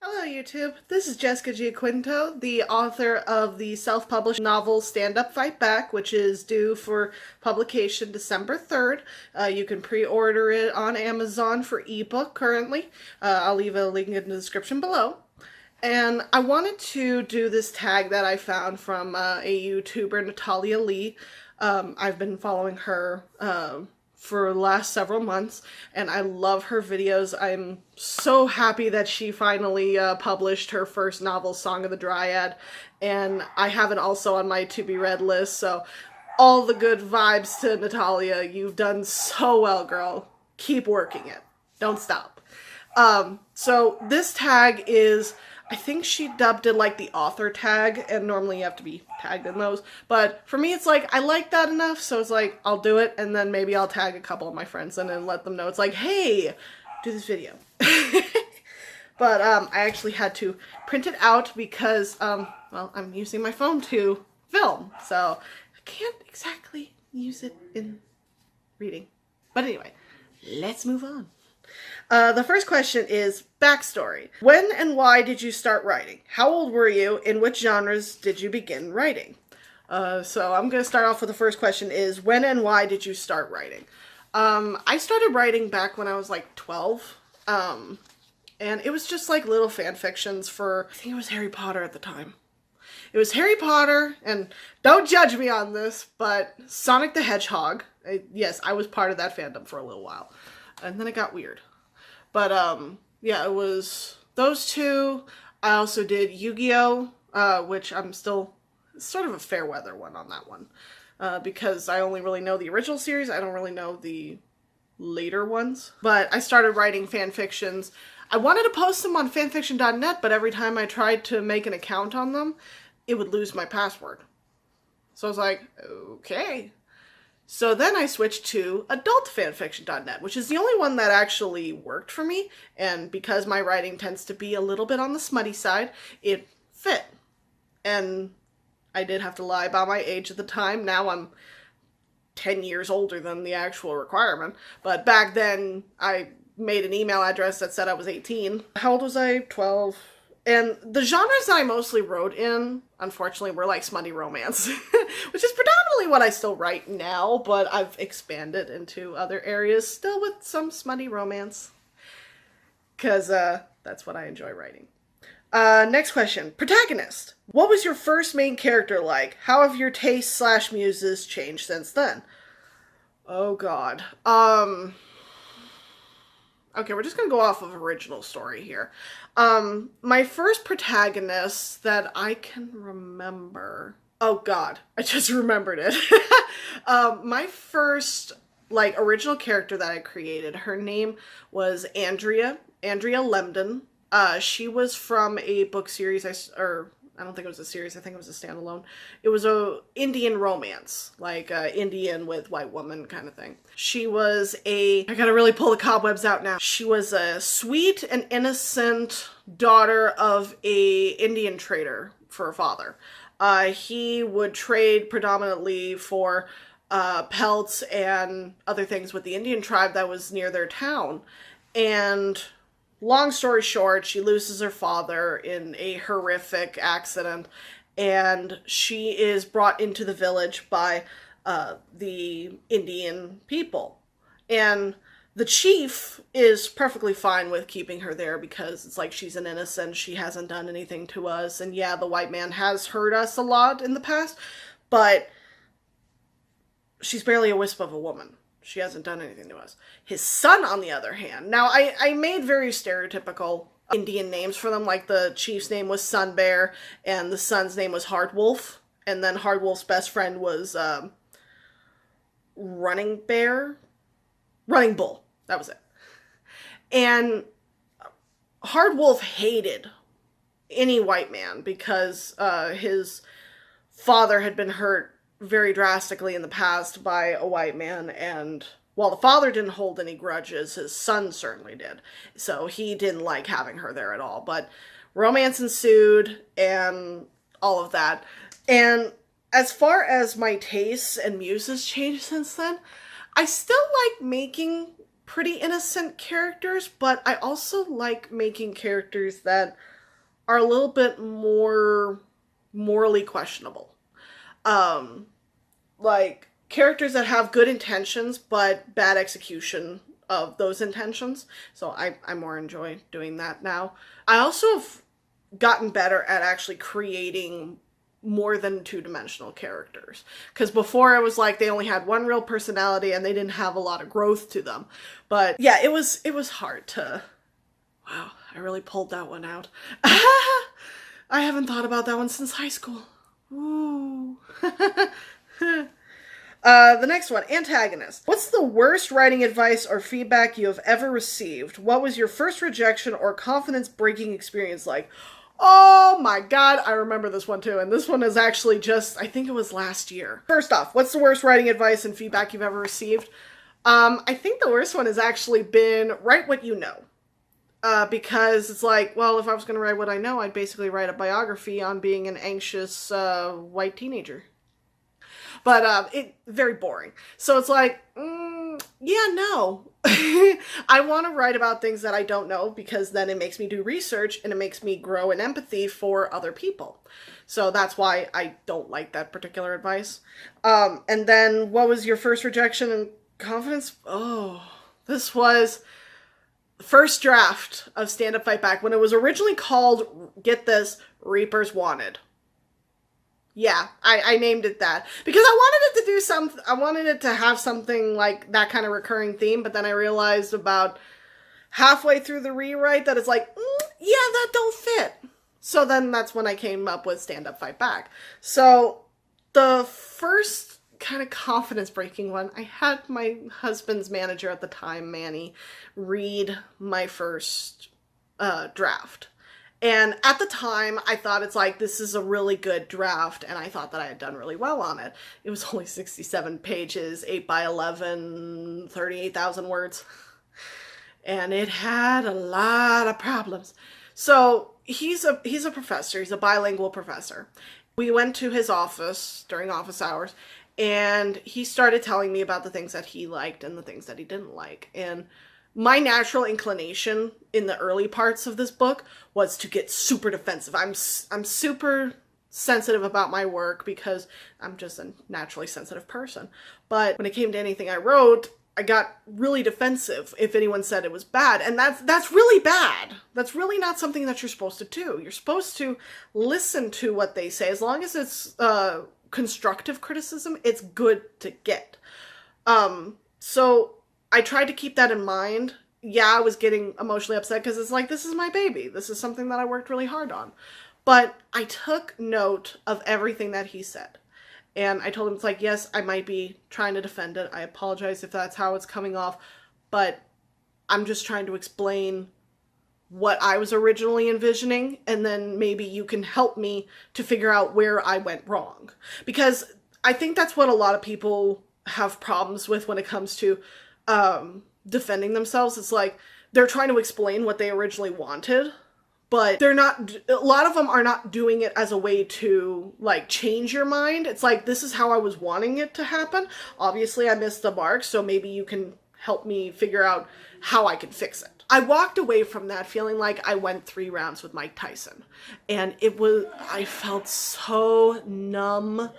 Hello YouTube, this is Jessica Giaquinto, the author of the self-published novel Stand Up Fight Back, which is due for publication December 3rd. You can pre-order it on Amazon for ebook currently. I'll leave a link in the description below. And I wanted to do this tag that I found from a YouTuber, Natalia Leigh. I've been following her for the last several months, and I love her videos. I'm so happy that she finally published her first novel, Song of the Dryad, and I have it also on my to-be-read list, so all the good vibes to Natalia. You've done so well, girl. Keep working it. Don't stop. So this tag is, I think she dubbed it like the author tag, and normally you have to be tagged in those. But for me, it's like, I like that enough, so it's like, I'll do it, and then maybe I'll tag a couple of my friends and then let them know. It's like, hey, do this video. But I actually had to print it out because, well, I'm using my phone to film, so I can't exactly use it in reading. But anyway, let's move on. The first question is backstory. When and why did you start writing? How old were you? In which genres did you begin writing? So I'm going to start off with the first question is, when and why did you start writing? I started writing back when I was like 12. And it was just like little fan fictions for, I think it was Harry Potter at the time. It was Harry Potter, and don't judge me on this, but Sonic the Hedgehog. Yes, I was part of that fandom for a little while. And then it got weird. But, yeah, it was those two. I also did Yu-Gi-Oh!, which I'm still sort of a fair weather one on that one. Because I only really know the original series. I don't really know the later ones. But I started writing fan fictions. I wanted to post them on fanfiction.net, but every time I tried to make an account on them, it would lose my password. So I was like, okay. So then I switched to adultfanfiction.net, which is the only one that actually worked for me, and because my writing tends to be a little bit on the smutty side, it fit. And I did have to lie about my age at the time. Now I'm 10 years older than the actual requirement, but back then I made an email address that said I was 18. How old was I? 12. And the genres that I mostly wrote in, unfortunately, were like smutty romance, which is predominantly what I still write now, but I've expanded into other areas, still with some smutty romance, because that's what I enjoy writing. Next question. Protagonist. What was your first main character like? How have your tastes / muses changed since then? Oh god. Okay, we're just gonna go off of original story here. My first protagonist that I can remember... Oh god, I just remembered it. My first, like, original character that I created, her name was Andrea Lemden. She was from a book series, I don't think it was a series, I think it was a standalone. It was a Indian romance, like Indian with white woman kind of thing. She was I gotta really pull the cobwebs out now. She was a sweet and innocent daughter of a Indian trader for a father. He would trade predominantly for pelts and other things with the Indian tribe that was near their town. And long story short, she loses her father in a horrific accident, and she is brought into the village by the Indian people. And the chief is perfectly fine with keeping her there because it's like she's an innocent, she hasn't done anything to us, and yeah, the white man has hurt us a lot in the past, but she's barely a wisp of a woman. She hasn't done anything to us. His son, on the other hand, now I made very stereotypical Indian names for them, like the chief's name was Sun Bear, and the son's name was Hard Wolf, and then Hard Wolf's best friend was Running Bull. That was it. And Hard Wolf hated any white man because his father had been hurt very drastically in the past by a white man, and while the father didn't hold any grudges, his son certainly did. So he didn't like having her there at all. But romance ensued and all of that. And as far as my tastes and muses changed since then, I still like making pretty innocent characters, but I also like making characters that are a little bit more morally questionable. Like characters that have good intentions but bad execution of those intentions. So I more enjoy doing that now. I also have gotten better at actually creating more than two-dimensional characters, because before it was like they only had one real personality and they didn't have a lot of growth to them. But yeah, it was hard to, wow, I really pulled that one out. I haven't thought about that one since high school. Ooh. The next one, antagonist. What's the worst writing advice or feedback you have ever received? What was your first rejection or confidence-breaking experience like? Oh my god, I remember this one too, and this one is actually just, I think it was last year. First off, what's the worst writing advice and feedback you've ever received? I think the worst one has actually been, write what you know. Because it's like, well, if I was going to write what I know, I'd basically write a biography on being an anxious white teenager. But it very boring. So it's like, yeah, no. I want to write about things that I don't know, because then it makes me do research and it makes me grow in empathy for other people. So that's why I don't like that particular advice. And then what was your first rejection and confidence? Oh, this was the first draft of Stand Up Fight Back when it was originally called, get this, Reapers Wanted. Yeah, I named it that because I wanted it to do something. I wanted it to have something like that kind of recurring theme, but then I realized about halfway through the rewrite that it's like, yeah, that don't fit. So then that's when I came up with Stand Up Fight Back. So the first kind of confidence-breaking one, I had my husband's manager at the time, Manny, read my first draft. And at the time, I thought it's like, this is a really good draft, and I thought that I had done really well on it. It was only 67 pages, 8 by 11, 38,000 words. And it had a lot of problems. So he's a professor, he's a bilingual professor. We went to his office during office hours, and he started telling me about the things that he liked and the things that he didn't like. And my natural inclination in the early parts of this book was to get super defensive. I'm super sensitive about my work because I'm just a naturally sensitive person. But when it came to anything I wrote, I got really defensive if anyone said it was bad. And that's really bad. That's really not something that you're supposed to do. You're supposed to listen to what they say. As long as it's constructive criticism, it's good to get. So I tried to keep that in mind. Yeah, I was getting emotionally upset because it's like, this is my baby. This is something that I worked really hard on. But I took note of everything that he said. And I told him, it's like, yes, I might be trying to defend it. I apologize if that's how it's coming off. But I'm just trying to explain what I was originally envisioning. And then maybe you can help me to figure out where I went wrong. Because I think that's what a lot of people have problems with when it comes to defending themselves. It's like they're trying to explain what they originally wanted, but they're not, a lot of them are not doing it as a way to like change your mind. It's like, this is how I was wanting it to happen. Obviously I missed the mark, so maybe you can help me figure out how I can fix it. I walked away from that feeling like I went 3 rounds with Mike Tyson, and I felt so numb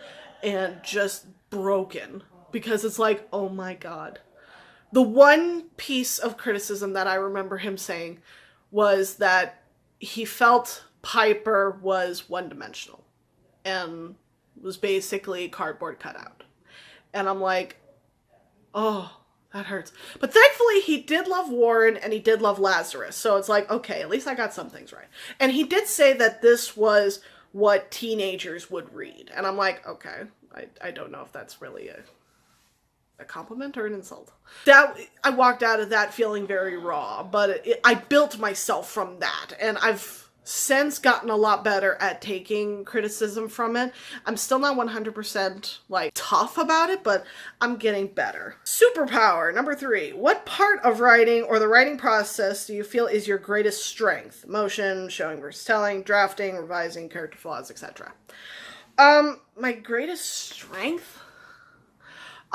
and just broken because it's like, oh my God. The one piece of criticism that I remember him saying was that he felt Piper was one-dimensional and was basically cardboard cutout. And I'm like, oh, that hurts. But thankfully he did love Warren and he did love Lazarus. So it's like, okay, at least I got some things right. And he did say that this was what teenagers would read. And I'm like, okay, I don't know if that's really a compliment or an insult. That I walked out of that feeling very raw, but I built myself from that, and I've since gotten a lot better at taking criticism from it. I'm still not 100% like tough about it, but I'm getting better. Superpower number 3. What part of writing or the writing process do you feel is your greatest strength? Motion, showing versus telling, drafting, revising, character flaws, etc. My greatest strength?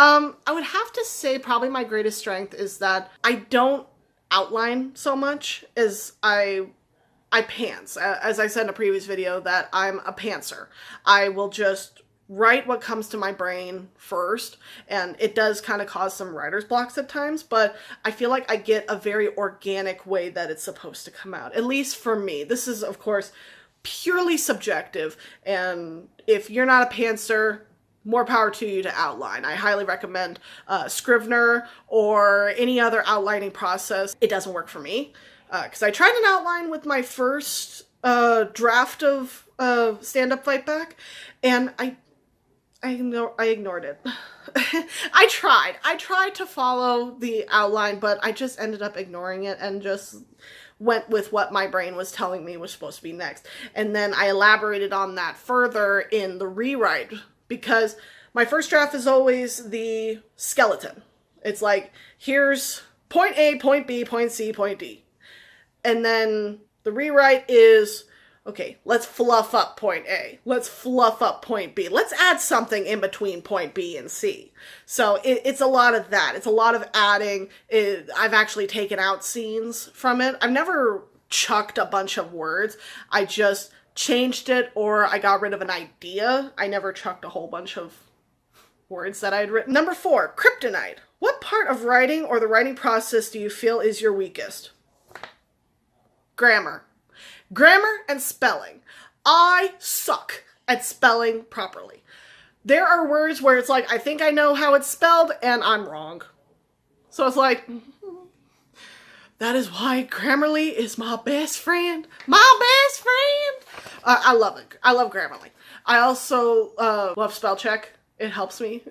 I would have to say probably my greatest strength is that I don't outline so much as I I pants. As I said in a previous video, that I'm a pantser. I will just write what comes to my brain first, and it does kind of cause some writer's blocks at times, but I feel like I get a very organic way that it's supposed to come out, at least for me. This is, of course, purely subjective, and if you're not a pantser, more power to you to outline. I highly recommend Scrivener or any other outlining process. It doesn't work for me, because I tried an outline with my first draft of Stand Up Fight Back, and I ignored it. I tried to follow the outline, but I just ended up ignoring it and just went with what my brain was telling me was supposed to be next. And then I elaborated on that further in the rewrite, because my first draft is always the skeleton. It's like, here's point A, point B, point C, point D. And then the rewrite is, okay, let's fluff up point A. Let's fluff up point B. Let's add something in between point B and C. So it's a lot of that. It's a lot of adding. I've actually taken out scenes from it. I've never chucked a bunch of words. I just changed it, or I got rid of an idea. I never chucked a whole bunch of words that I had written. Number 4, kryptonite. What part of writing or the writing process do you feel is your weakest? Grammar. Grammar and spelling. I suck at spelling properly. There are words where it's like, I think I know how it's spelled, and I'm wrong. So it's like, that is why Grammarly is my best friend. My best friend! I love it. I love Grammarly. I also love spell check. It helps me.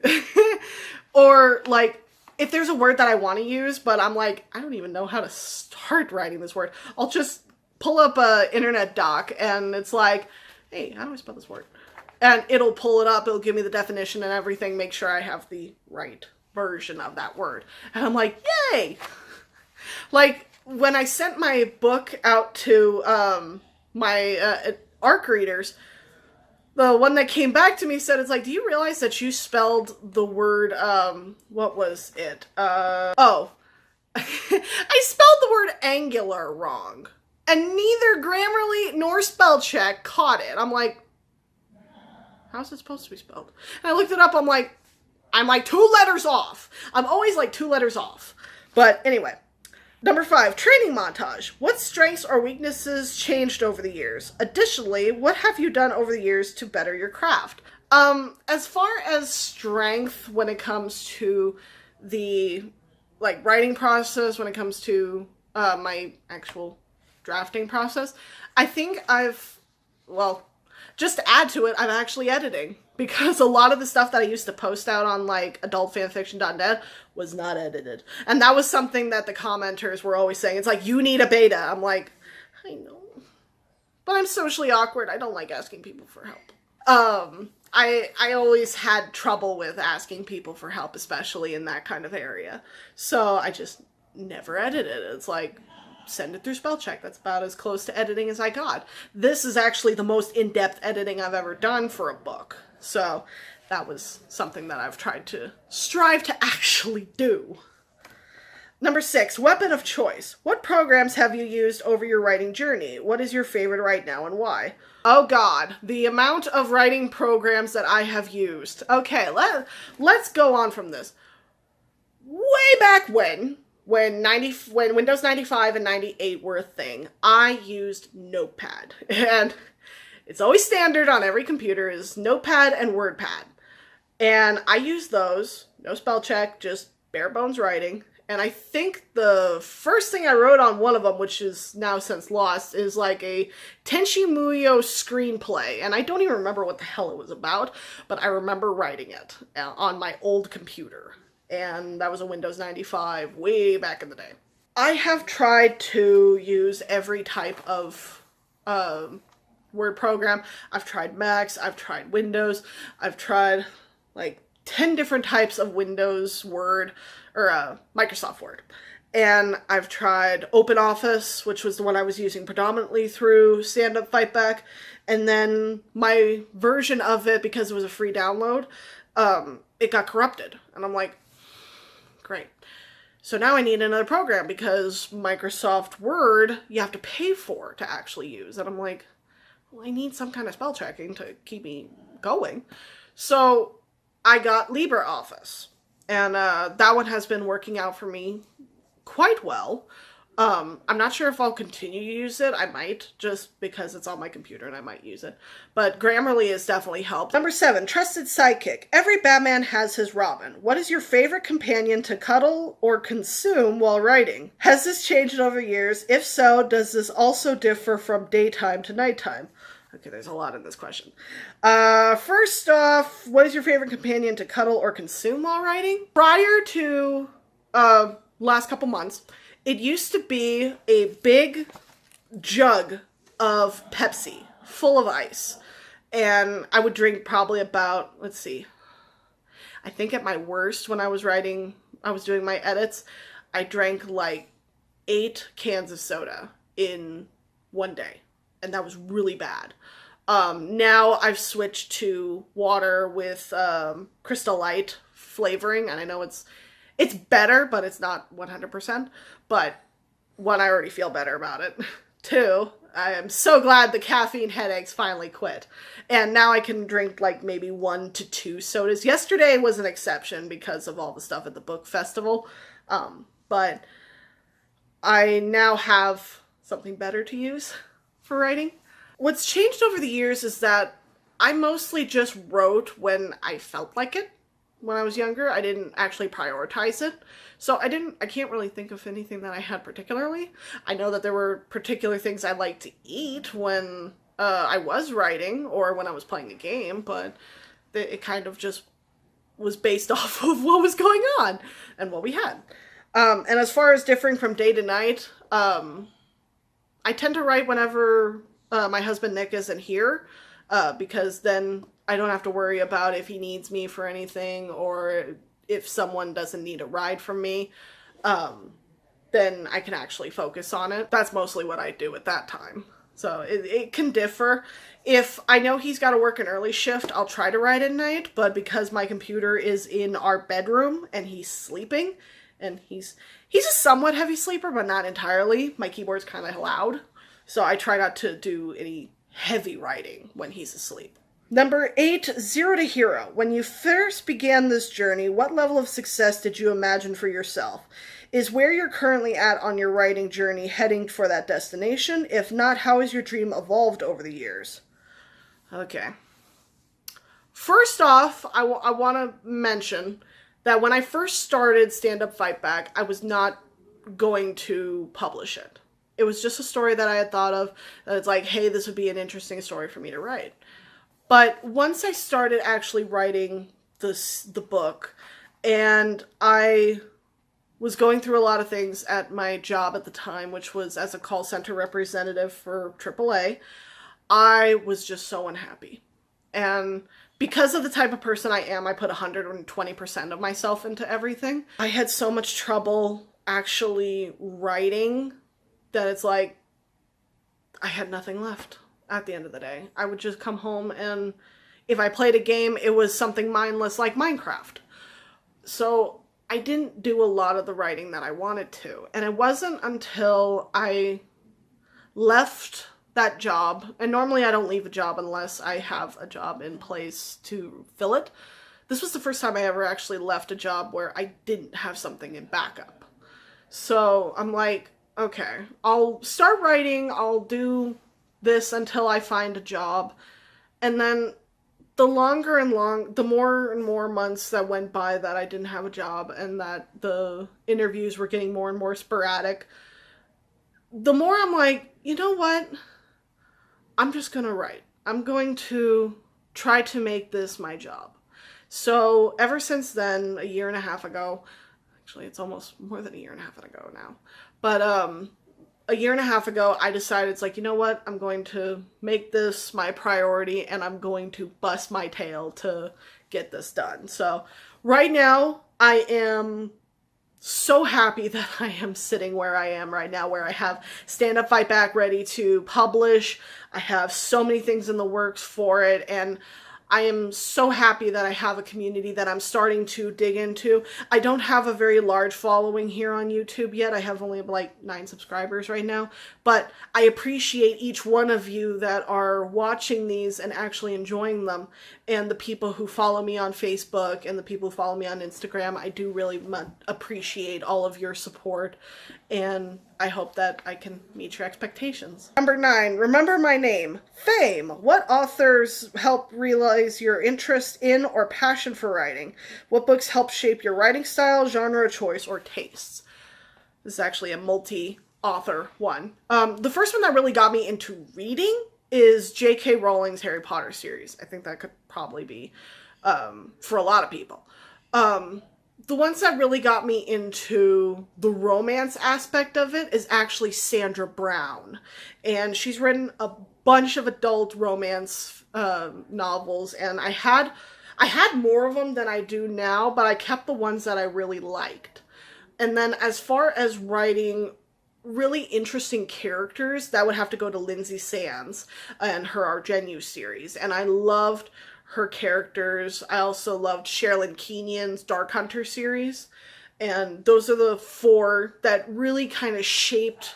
Or, like, if there's a word that I want to use, but I'm like, I don't even know how to start writing this word, I'll just pull up a internet doc, and it's like, hey, how do I spell this word? And it'll pull it up, it'll give me the definition and everything, make sure I have the right version of that word. And I'm like, yay! Like, when I sent my book out to my ARC readers, the one that came back to me said, it's like, do you realize that you spelled the word, what was it? I spelled the word angular wrong. And neither Grammarly nor spell check caught it. I'm like, how's it supposed to be spelled? And I looked it up, I'm like 2 letters off. I'm always like 2 letters off. But anyway. Number 5, training montage. What strengths or weaknesses changed over the years? Additionally, what have you done over the years to better your craft? As far as strength when it comes to the, like, writing process, when it comes to my actual drafting process, I think just to add to it, I'm actually editing, because a lot of the stuff that I used to post out on, like, adultfanfiction.net was not edited. And that was something that the commenters were always saying. It's like, you need a beta. I'm like, I know. But I'm socially awkward. I don't like asking people for help. I always had trouble with asking people for help, especially in that kind of area. So I just never edited it. It's like, send it through spell check. That's about as close to editing as I got. This is actually the most in-depth editing I've ever done for a book. So that was something that I've tried to strive to actually do. Number 6, weapon of choice. What programs have you used over your writing journey? What is your favorite right now and why? Oh God, the amount of writing programs that I have used. Okay, let's go on from this. Way back when Windows 95 and 98 were a thing, I used Notepad. And it's always standard on every computer is Notepad and WordPad. And I used those, no spell check, just bare bones writing. And I think the first thing I wrote on one of them, which is now since lost, is like a Tenchi Muyo screenplay. And I don't even remember what the hell it was about, but I remember writing it on my old computer. And that was a Windows 95 way back in the day. I have tried to use every type of Word program. I've tried Macs, I've tried Windows, I've tried like 10 different types of Windows Word, or Microsoft Word. And I've tried OpenOffice, which was the one I was using predominantly through Stand Up Fight Back. And then my version of it, because it was a free download, it got corrupted. And I'm like, great. So now I need another program because Microsoft Word you have to pay for to actually use. And I'm like, well, I need some kind of spell checking to keep me going. So I got LibreOffice. And that one has been working out for me quite well. I'm not sure if I'll continue to use it. I might, just because it's on my computer and I might use it. But Grammarly has definitely helped. Number 7, trusted sidekick. Every Batman has his Robin. What is your favorite companion to cuddle or consume while writing? Has this changed over years? If so, does this also differ from daytime to nighttime? Okay, there's a lot in this question. First off, what is your favorite companion to cuddle or consume while writing? Prior to last couple months, it used to be a big jug of Pepsi full of ice. And I would drink probably about, let's see, I think at my worst when I was doing my edits, I drank like 8 cans of soda in one day. And that was really bad. Now I've switched to water with Crystal Light flavoring. And I know it's better, but it's not 100%. But one, I already feel better about it. 2, I am so glad the caffeine headaches finally quit. And now I can drink like maybe 1 to 2 sodas. Yesterday was an exception because of all the stuff at the book festival. But I now have something better to use for writing. What's changed over the years is that I mostly just wrote when I felt like it. When I was younger, I didn't actually prioritize it. So I can't really think of anything that I had particularly. I know that there were particular things I liked to eat when I was writing or when I was playing a game, but it kind of just was based off of what was going on and what we had. And as far as differing from day to night, I tend to write whenever my husband Nick isn't here, because then I don't have to worry about if he needs me for anything or if someone doesn't need a ride from me. Then I can actually focus on it. That's mostly what I do at that time. So it can differ. If I know he's got to work an early shift, I'll try to write at night, but because my computer is in our bedroom and he's sleeping, and he's a somewhat heavy sleeper, but not entirely. My keyboard's kind of loud, so I try not to do any heavy writing when he's asleep. Number 8, Zero to Hero. When you first began this journey, what level of success did you imagine for yourself? Is where you're currently at on your writing journey heading for that destination? If not, how has your dream evolved over the years? Okay. First off, I want to mention that when I first started Stand Up Fight Back, I was not going to publish it. It was just a story that I had thought of, that it's like, hey, this would be an interesting story for me to write. But once I started actually writing the book, and I was going through a lot of things at my job at the time, which was as a call center representative for AAA, I was just so unhappy. And because of the type of person I am, I put 120% of myself into everything. I had so much trouble actually writing that it's like I had nothing left at the end of the day. I would just come home, and if I played a game, it was something mindless like Minecraft. So I didn't do a lot of the writing that I wanted to. And it wasn't until I left that job, and normally I don't leave a job unless I have a job in place to fill it. This was the first time I ever actually left a job where I didn't have something in backup. So I'm like, okay, I'll start writing, I'll do this until I find a job. And then the more and more months that went by that I didn't have a job and that the interviews were getting more and more sporadic, the more I'm like, you know what? I'm just gonna write. I'm going to try to make this my job. So ever since then, a year and a half ago, actually it's almost more than a year and a half ago now, but a year and a half ago, I decided, it's like, you know what? I'm going to make this my priority, and I'm going to bust my tail to get this done. So right now, I am so happy that I am sitting where I am right now, where I have Stand Up Fight Back ready to publish. I have so many things in the works for it, and I am so happy that I have a community that I'm starting to dig into. I don't have a very large following here on YouTube yet. I have only like 9 subscribers right now, but I appreciate each one of you that are watching these and actually enjoying them, and the people who follow me on Facebook and the people who follow me on Instagram. I do really appreciate all of your support, and I hope that I can meet your expectations. Number 9, remember my name. Fame. What authors help realize your interest in or passion for writing? What books help shape your writing style, genre choice, or tastes? This is actually a multi-author one. The first one that really got me into reading is J.K. Rowling's Harry Potter series. I think that could probably be for a lot of people. The ones that really got me into the romance aspect of it is actually Sandra Brown. And she's written a bunch of adult romance novels, and I had more of them than I do now, but I kept the ones that I really liked. And then as far as writing really interesting characters, that would have to go to Lindsay Sands and her Argenyu series. And I loved her characters. I also loved Sherilyn Kenyon's Dark Hunter series. And those are the 4 that really kind of shaped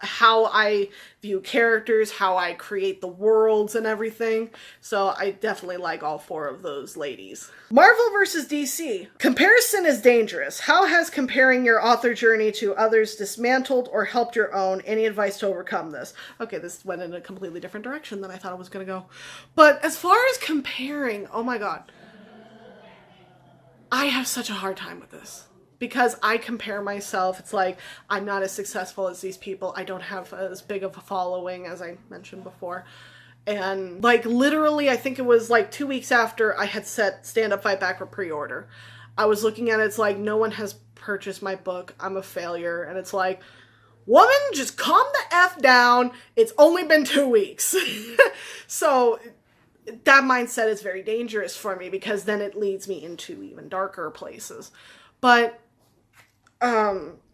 how I view characters, how I create the worlds and everything. So I definitely like all 4 of those ladies. Marvel versus DC. Comparison is dangerous. How has comparing your author journey to others dismantled or helped your own? Any advice to overcome this? Okay, this went in a completely different direction than I thought it was going to go. But as far as comparing, oh my God, I have such a hard time with this. Because I compare myself, it's like, I'm not as successful as these people. I don't have as big of a following as I mentioned before. And like literally, I think it was like 2 weeks after I had set Stand Up Fight Back for pre-order, I was looking at it, it's like, no one has purchased my book. I'm a failure. And it's like, woman, just calm the F down. It's only been 2 weeks. So that mindset is very dangerous for me, because then it leads me into even darker places. But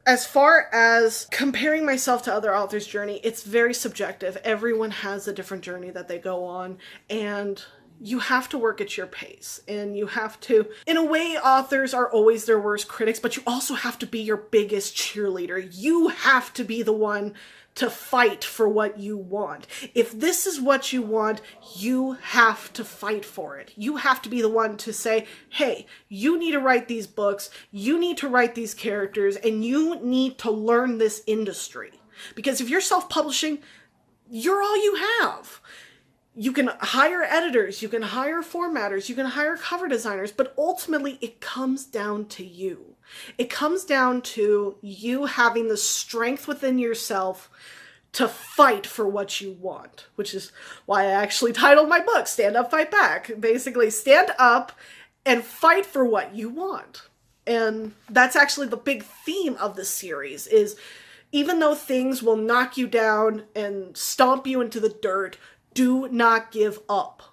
as far as comparing myself to other authors' journey, it's very subjective. Everyone has a different journey that they go on, and you have to work at your pace, and you have to, in a way, authors are always their worst critics, but you also have to be your biggest cheerleader. You have to be the one to fight for what you want. If this is what you want, you have to fight for it. You have to be the one to say, hey, you need to write these books, you need to write these characters, and you need to learn this industry. Because if you're self-publishing, you're all you have. You can hire editors, you can hire formatters, you can hire cover designers, but ultimately it comes down to you. It comes down to you having the strength within yourself to fight for what you want, which is why I actually titled my book, Stand Up, Fight Back. Basically, stand up and fight for what you want. And that's actually the big theme of the series, is even though things will knock you down and stomp you into the dirt, do not give up.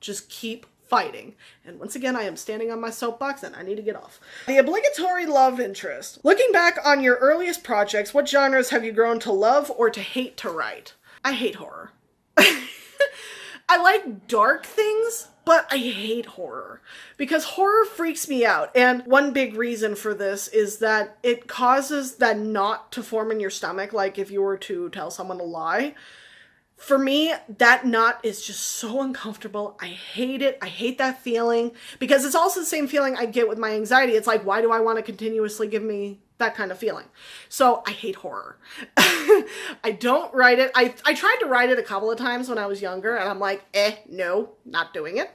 Just keep fighting. And once again, I am standing on my soapbox and I need to get off. The obligatory love interest. Looking back on your earliest projects, what genres have you grown to love or to hate to write? I hate horror. I like dark things, but I hate horror because horror freaks me out. And one big reason for this is that it causes that knot to form in your stomach, like if you were to tell someone a lie. For me, that knot is just so uncomfortable. I hate it. I hate that feeling because it's also the same feeling I get with my anxiety. It's like, why do I want to continuously give me that kind of feeling? So I hate horror. I don't write it. I tried to write it a couple of times when I was younger and I'm like, no, not doing it.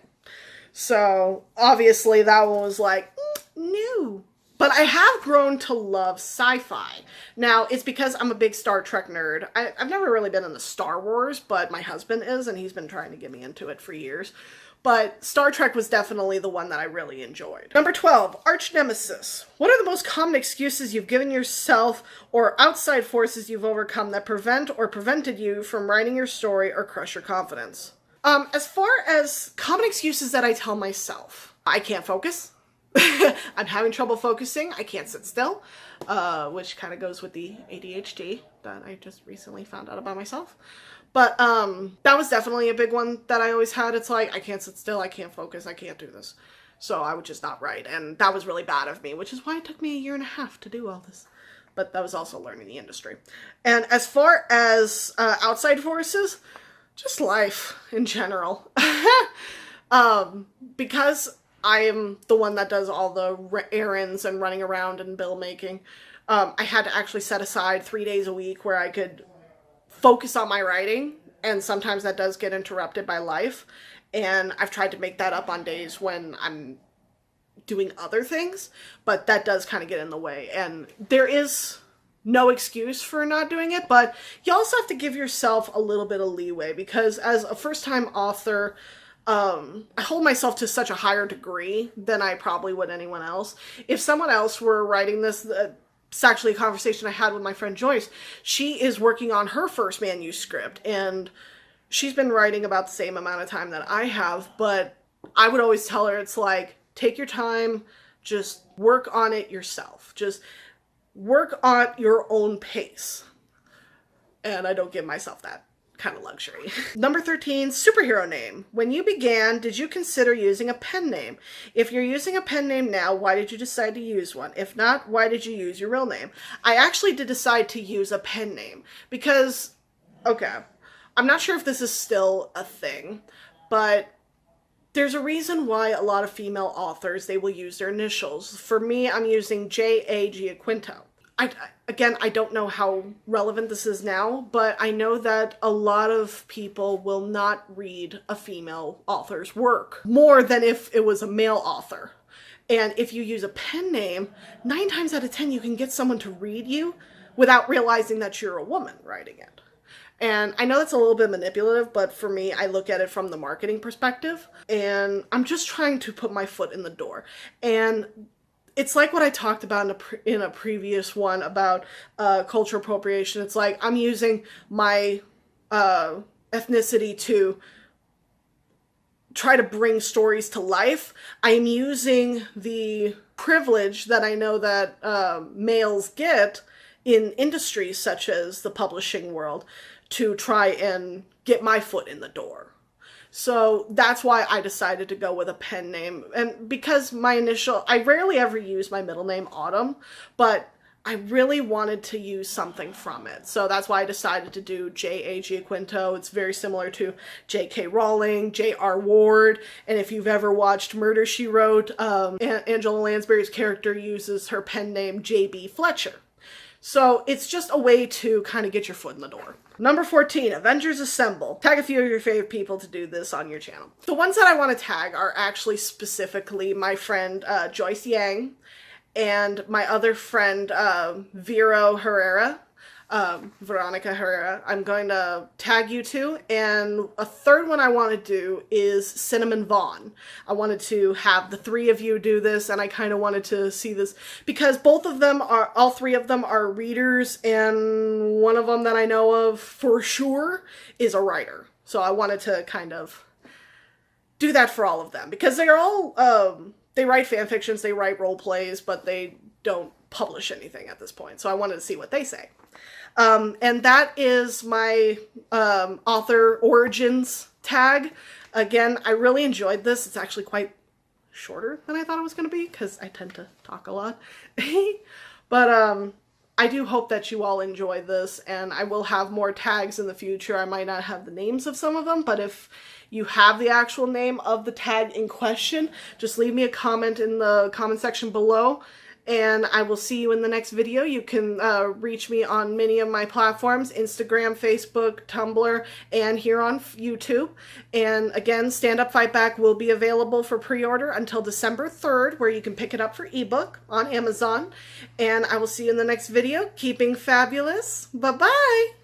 So obviously that one was like, no. But I have grown to love sci-fi. Now, it's because I'm a big Star Trek nerd. I've never really been into Star Wars, but my husband is, and he's been trying to get me into it for years. But Star Trek was definitely the one that I really enjoyed. Number 12, arch nemesis. What are the most common excuses you've given yourself or outside forces you've overcome that prevent or prevented you from writing your story or crush your confidence? As far as common excuses that I tell myself, I can't focus. I'm having trouble focusing. I can't sit still, which kind of goes with the ADHD that I just recently found out about myself. But that was definitely a big one that I always had. It's like, I can't sit still, I can't focus, I can't do this. So I would just not write, and that was really bad of me, which is why it took me a year and a half to do all this. But that was also learning the industry. And as far as outside forces, just life in general. Because I am the one that does all the errands and running around and bill making, I had to actually set aside 3 days a week where I could focus on my writing, and sometimes that does get interrupted by life. And I've tried to make that up on days when I'm doing other things, but that does kind of get in the way. And there is no excuse for not doing it, but you also have to give yourself a little bit of leeway, because as a first-time author, I hold myself to such a higher degree than I probably would anyone else. If someone else were writing this, it's actually a conversation I had with my friend Joyce. She is working on her first manuscript, and she's been writing about the same amount of time that I have, but I would always tell her, it's like, take your time, just work on it yourself. Just work on your own pace. And I don't give myself that kind of luxury. Number 13, superhero name. When you began, did you consider using a pen name? If you're using a pen name now, why did you decide to use one? If not, why did you use your real name? I actually did decide to use a pen name because, okay, I'm not sure if this is still a thing, but there's a reason why a lot of female authors, they will use their initials. For me, I'm using J.A. Giaquinto. Again, I don't know how relevant this is now, but I know that a lot of people will not read a female author's work more than if it was a male author. And if you use a pen name, 9 times out of 10, you can get someone to read you without realizing that you're a woman writing it. And I know that's a little bit manipulative, but for me, I look at it from the marketing perspective, and I'm just trying to put my foot in the door. And it's like what I talked about in a previous one about cultural appropriation. It's like I'm using my ethnicity to try to bring stories to life. I'm using the privilege that I know that males get in industries such as the publishing world to try and get my foot in the door. So that's why I decided to go with a pen name. And because I rarely ever use my middle name, Autumn, but I really wanted to use something from it. So that's why I decided to do J.A. Giaquinto. It's very similar to J.K. Rowling, J.R. Ward, and if you've ever watched Murder, She Wrote, Angela Lansbury's character uses her pen name J.B. Fletcher. So it's just a way to kind of get your foot in the door. Number 14, Avengers Assemble. Tag a few of your favorite people to do this on your channel. The ones that I want to tag are actually specifically my friend Joyce Yang and my other friend Veronica Herrera. I'm going to tag you two. And a third one I want to do is Cinnamon Vaughn. I wanted to have the 3 of you do this, and I kind of wanted to see this because all 3 of them are readers, and one of them that I know of for sure is a writer. So I wanted to kind of do that for all of them because they're all, they write fan fictions, they write role plays, but they don't publish anything at this point. So I wanted to see what they say. And that is my author origins tag. Again, I really enjoyed this. It's actually quite shorter than I thought it was going to be because I tend to talk a lot. But I do hope that you all enjoy this, and I will have more tags in the future. I might not have the names of some of them, but if you have the actual name of the tag in question, just leave me a comment in the comment section below. And I will see you in the next video. You can reach me on many of my platforms, Instagram, Facebook, Tumblr, and here on YouTube. And again, Stand Up Fight Back will be available for pre-order until December 3rd, where you can pick it up for ebook on Amazon. And I will see you in the next video. Keeping fabulous. Bye-bye!